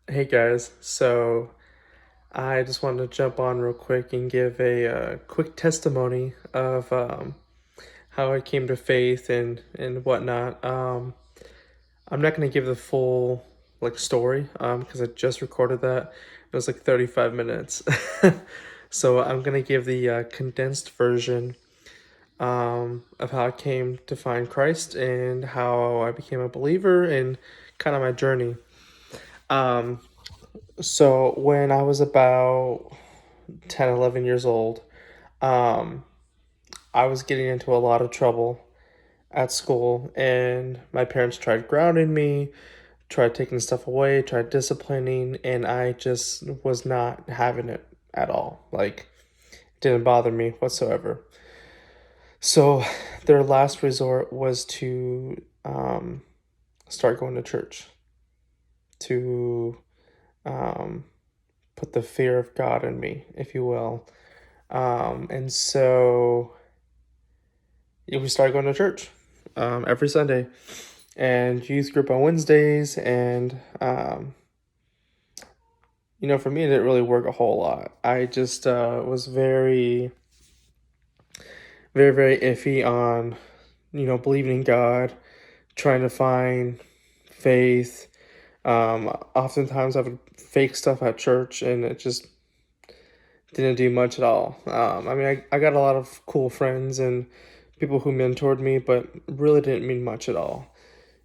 Hey guys, so I just wanted to jump on real quick and give a quick testimony of how I came to faith and whatnot. I'm not gonna give the full story because I just recorded that. It was like 35 minutes, so I'm gonna give the condensed version of how I came to find Christ and how I became a believer and kind of my journey. Um, So when I was about 10, 11 years old, um, I was getting into a lot of trouble at school, and my parents tried grounding me, tried taking stuff away, tried disciplining, and I just was not having it at all. Like, it didn't bother me whatsoever. So their last resort was to start going to church, to um, put the fear of God in me, if you will. And so we started going to church every Sunday and youth group on Wednesdays. And, for me, it didn't really work a whole lot. I just was very, very, very iffy on, believing in God, trying to find faith. Oftentimes I would fake stuff at church and it just didn't do much at all. I got a lot of cool friends and people who mentored me, but really didn't mean much at all.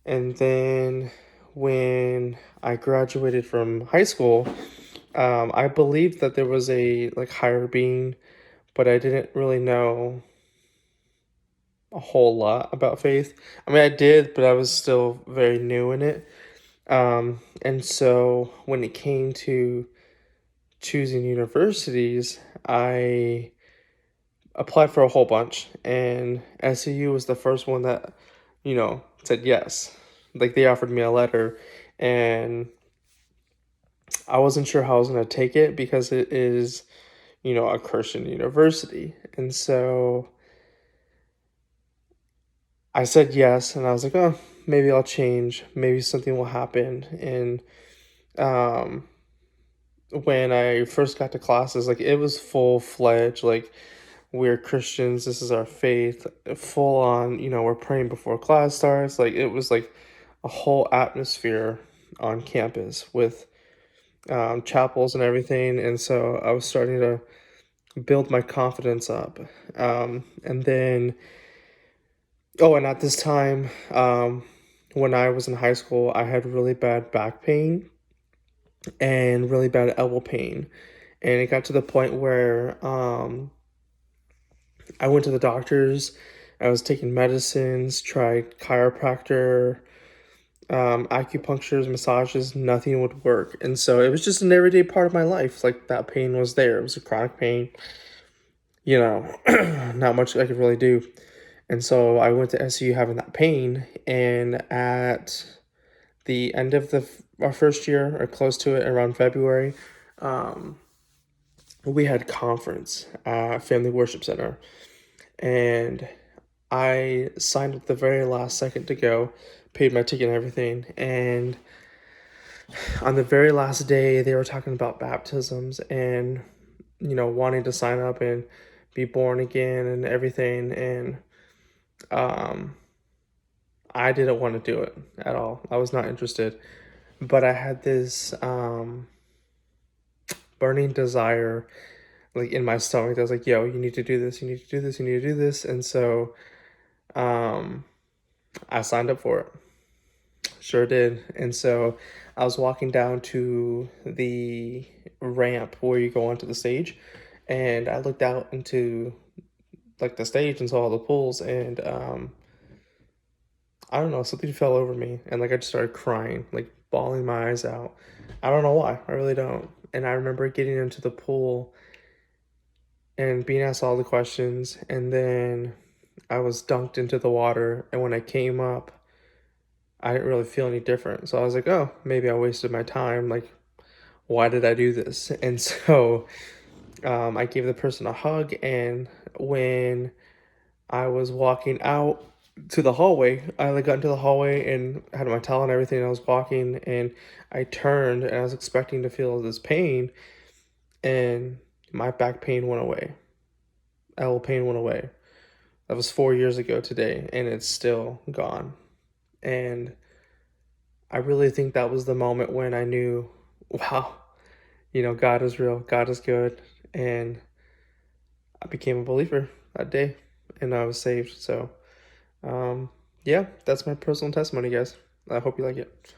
And then when I graduated from high school, I believed that there was a higher being, but I didn't really know a whole lot about faith. I mean, I did, but I was still very new in it. And so when it came to choosing universities, I applied for a whole bunch, and SCU was the first one that, said yes. Like they offered me a letter, and I wasn't sure how I was going to take it because it is, a Christian university. And so I said yes, and I was like, oh, maybe I'll change. Maybe something will happen. And um, when I first got to classes, like it was full fledged, like we're Christians, this is our faith, full on, we're praying before class starts. Like it was like a whole atmosphere on campus with chapels and everything. And so I was starting to build my confidence up. And then, oh, and at this time, when I was in high school, I had really bad back pain and really bad elbow pain. And it got to the point where I went to the doctors. I was taking medicines, tried chiropractor, acupunctures, massages, nothing would work. And so it was just an everyday part of my life. Like that pain was there. It was a chronic pain, not much I could really do. And so I went to SU having that pain. And at the end of our first year, or close to it, around February, um, we had conference at Family Worship Center. And I signed up the very last second to go, paid my ticket and everything. And on the very last day, they were talking about baptisms and, wanting to sign up and be born again and everything. And um, I didn't want to do it at all. I was not interested. But I had this burning desire like in my stomach that was like, yo, you need to do this, you need to do this, you need to do this. And so um, I signed up for it. Sure did. And so I was walking down to the ramp where you go onto the stage, and I looked out into like the stage and saw all the pools, and I don't know, something fell over me, and like I just started crying, like bawling my eyes out. I don't know why. I really don't. And I remember getting into the pool and being asked all the questions, and then I was dunked into the water, and when I came up, I didn't really feel any different. So I was like, oh, maybe I wasted my time. Like, why did I do this? And so I gave the person a hug. And when I was walking out, to the hallway. I like got into the hallway and had my towel and everything. And I was walking and I turned and I was expecting to feel this pain, and my back pain went away. Elbow pain went away. That was 4 years ago today, and it's still gone. And I really think that was the moment when I knew, wow, God is real, God is good. And I became a believer that day and I was saved. So, um, yeah, that's my personal testimony, guys. I hope you like it.